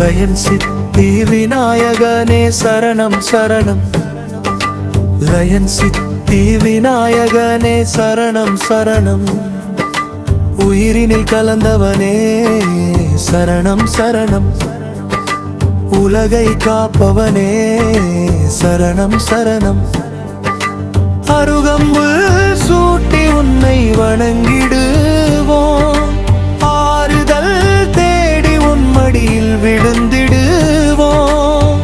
Line சித்தி விநாயகனே சரணம் சரணம். லயன் சித்தி விநாயகனே சரணம் சரணம். உயிரினில் கலந்தவனே சரணம் சரணம். உலகை காப்பவனே சரணம் சரணம். அருகம்பு சூட்டி உன்னை வணங்கிடுவோம். ஆறுதல் தேடி உன் மடியில் விழுந்திடுவோம்.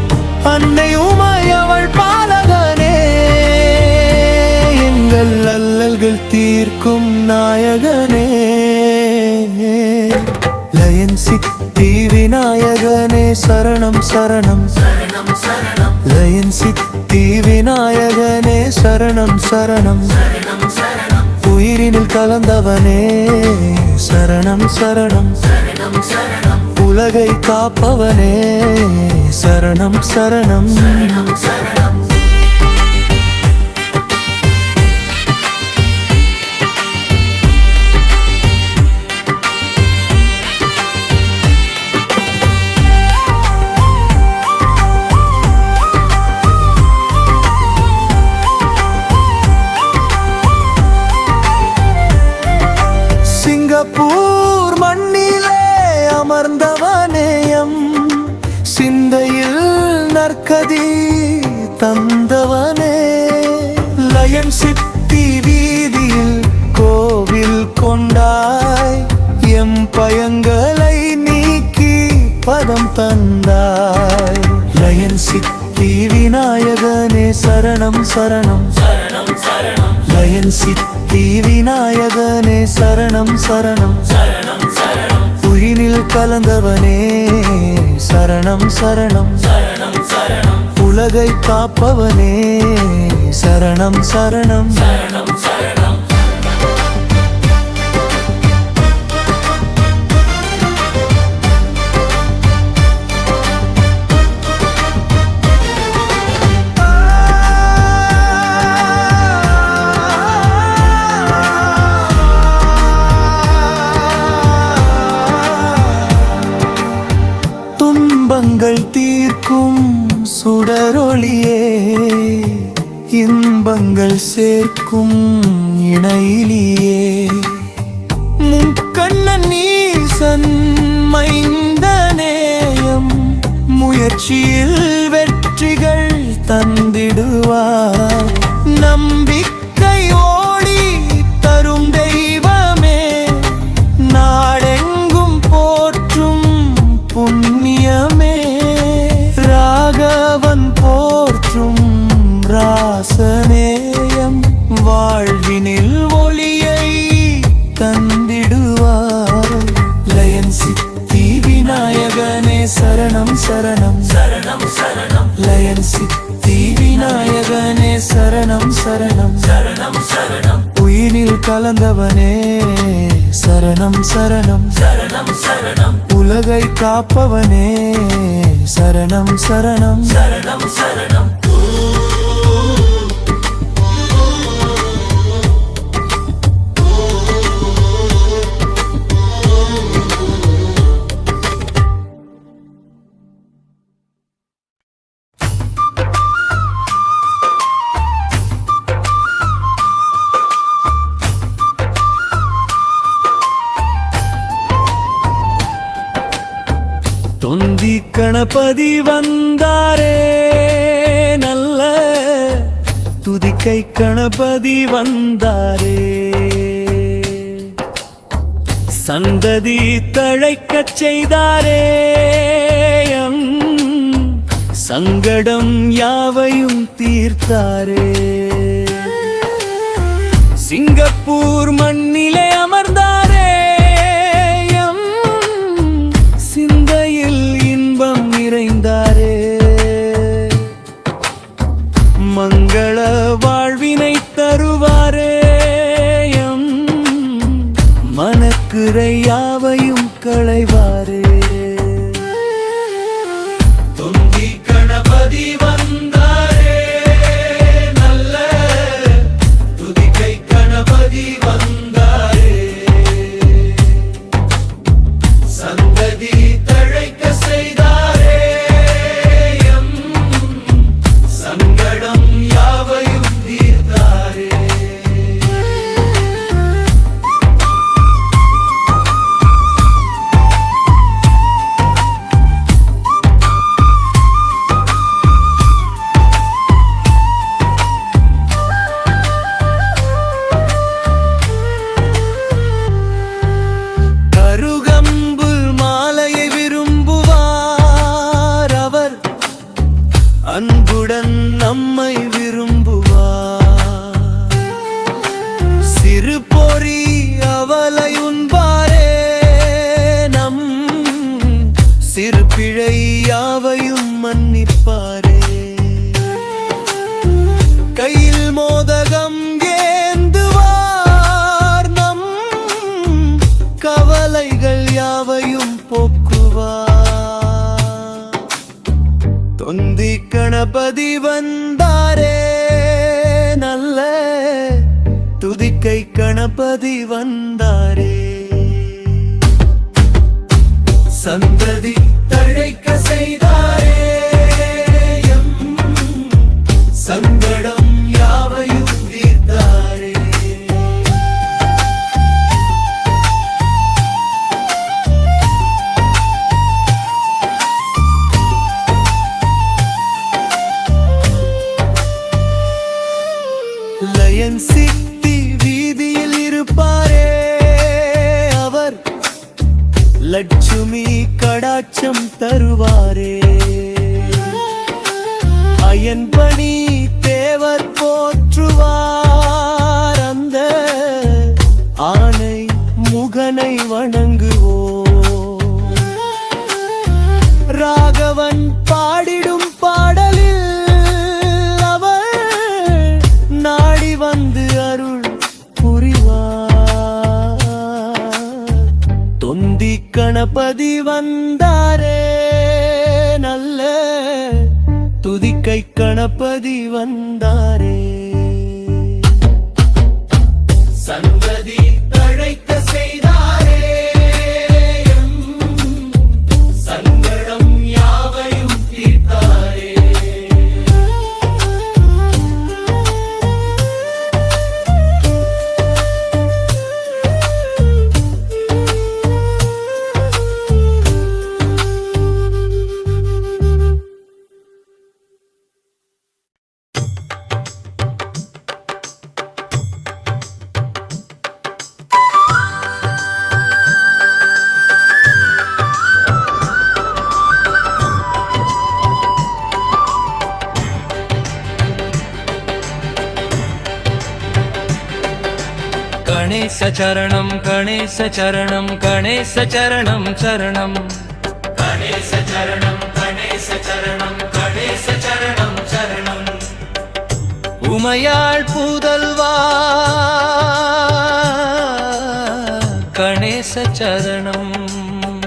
அன்னை உமையவள் பாலகனே எங்கள் அல்லல்கள் தீர்க்கும் நாயகனே. லயன் சித்தி விநாயகனே சரணம் சரணம். லயன் சித்தி விநாயகனே சரணம் சரணம். உயிரினில் கலந்தவனே சரணம் சரணம். உலகை காப்பவனே சரணம் சரணம். சிங்கப்பூர் மண்ணிலே அமர்ந்தவனேயம் சிந்தையில் நற்கதி தந்தவனே. லயன் சித்தி வீதியில் கோவில் கொண்டாய். எம் பயங்களை நீக்கி பதம் தந்தாய். லயன் சித்தி விநாயகனே சரணம் சரணம். லயன் சித்தி விநாயகனே சரணம் சரணம். உயிரில் கலந்தவனே சரணம் சரணம். உலகை காப்பவனே சரணம் சரணம். துன்பங்கள் தீர்க்கும் சுடரொளியே இன்பங்கள் சேர்க்கும் இணையிலியே. முக்கண்ணன் நீசன் மைந்தநேயம் முயற்சியில் வெற்றிகள் தந்திடுவார். நம்பிக்கை ஓடி தரும் தெய்வமே நாடெங்கும் போற்றும் புண்ணியமே. ராகவன் போற்றும் ராசநேயம் வாழ்வினில் ஒளியை தந்திடுவார். லயன் சித்தி விநாயகனே சரணம் சரணம். லயன் சித்தி விநாயகனே சரணம் சரணம். உயிரில் கலந்தவனே சரணம் சரணம். உலகை காப்பவனே சரணம் சரணம். தொந்தி கணபதி வந்தாரே நல்ல துதிக்கை கணபதி வந்தாரே. சந்ததி தழைக்கச் செய்தாரே எம் சங்கடம் யாவையும் தீர்த்தாரே. சிங்கப்பூர் மண்ணிலே அமர்ந்தாரே எம் சிந்தையில் இன்பம் நிறைந்தாரே. மங்கள வாழ்வினை தருவாரே எம் மனக்குறை யாவையும் களைவாரே. தொந்தி கணபதி வந்தாரே நல்ல துதிக்கை கணபதி வந்தாரே. சந்ததி தழைக்க செய்தாரே கணபதி வந்தாரே நல்ல துதிக்கை கணபதி வந்தாரே சந்ததி தழைக்க செய்தாரே எம் சங்கடம் யாவையும் தீர்த்தாரே லயன் சித்தி வீதியில் இருப்பாரே அவர் லட்சுமி கடாட்சம் தருவாரே அயன்பணி தேவர் போற்றுவார் அந்த ஆனை முகனை வணங்குவோ ராகவன் பாடிடும் பாடலில் அவர் நாடி வந்து அருள் புரிவார் தொந்தி கணபதி வந்தாரே நல்ல துதிக்கை கணபதி வந்தாரே சந்ததி தழைக்க செய்தாரே எம் சங்கடம் யாவையும் தீர்த்தாரே गणेश चरणं गणेश चरणं गणेश चरणं चरणं गणेश चरणं गणेश चरणं गणेश चरणं चरणं उमयाळ पुदल्वा गणेश चरणं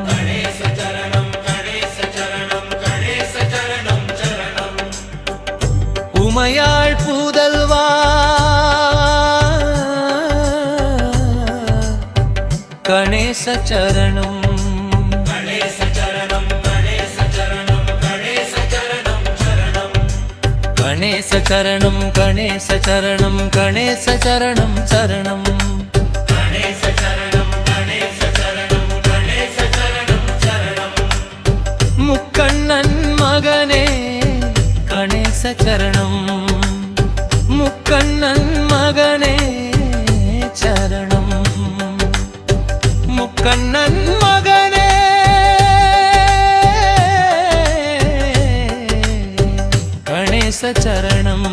गणेश चरणं गणेश चरणं गणेश चरणं चरणं उमयाळ पुदल्वा गणेश चरणं गणेश चरणं गणेश चरणं गणेश चरणं चरणं गणेश चरणं गणेश चरणं गणेश चरणं चरणं गणेश चरणं गणेश चरणं गणेश चरणं चरणं मुक्कण्णन् मगने गणेश चरणं मुक्कण्णन् मगने चरणं मुक्कण्णन् मगने गणेश चरणं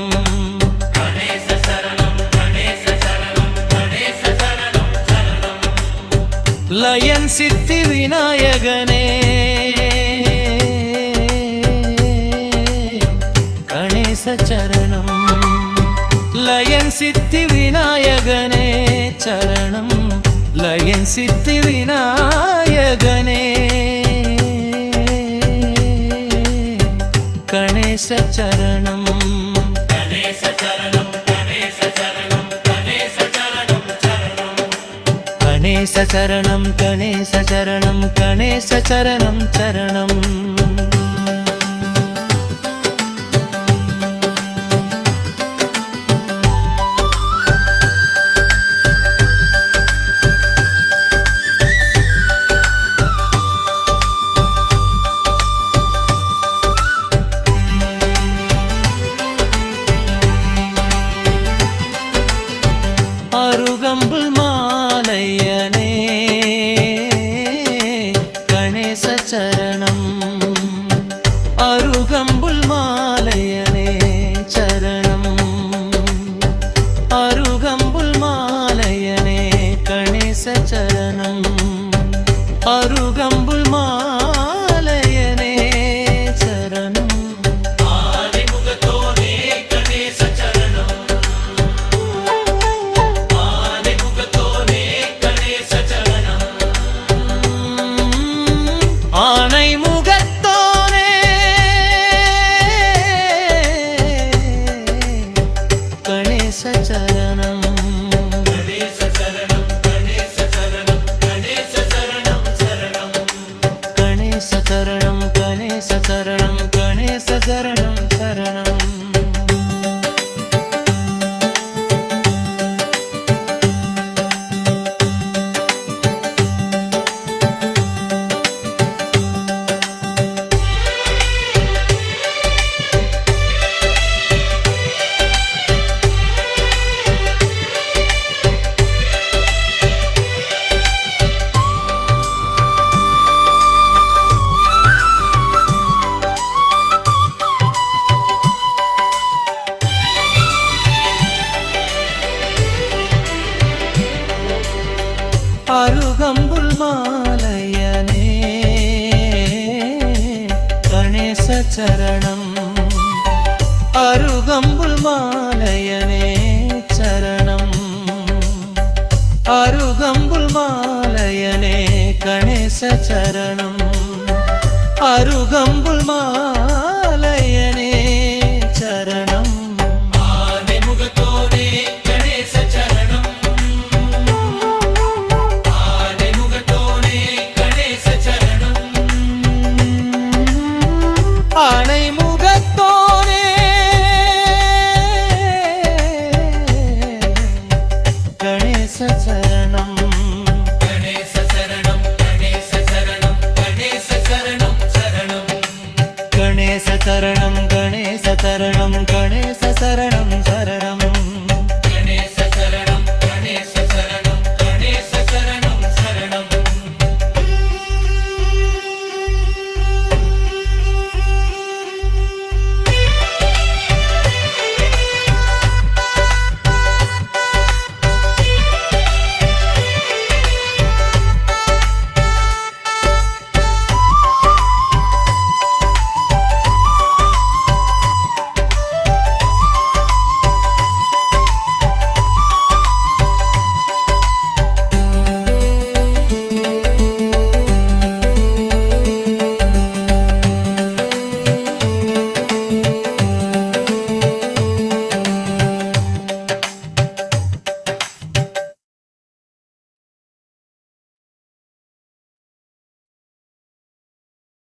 गणेश चरणं गणेश चरणं गणेश चरणं चरणं लयन सिद्धि विनायकने गणेश चरणं लयन सिद्धि विनायकने चरणं लयन सिद्धि विनायकने गणेश चरणं गणेश चरणं गणेश चरणं गणेश चरणं चरणं गणेश चरणं गणेश चरणं गणेश चरणं चरणं அருகம்புல் மாலையனே கணேச சரணம் அருகம்புல் மாலையனே சரணம் அருகம்புல் மாலையனே கணேச சரணம் அருகம்புல் மாலையனே சரணம் ஆதிமுகத்தோனே கணேச சரணம் ஆதிமுகத்தோனே கணேச சரணம் ஆனை முகத்தோனே அருகம்புல் மாலையனே கணேச சரணம் அருகம்புல் மாலையனே சரணம் அருகம்புல் மாலையனே கணேச சரணம் அருகம்புல் மாலையனே சரணம் ஆனை முகத்தோனே கணேச சரணம் ஆனை முகத்தோனே கணேச சரணம் ஆனை முகத்தோனே கணேச சரணம் கணேச சரணம் கணேச சரணம் கணேச சரணம் சரணம் கணேச சரணம் கணேச சரணம் கணேச சரணம் சரணம்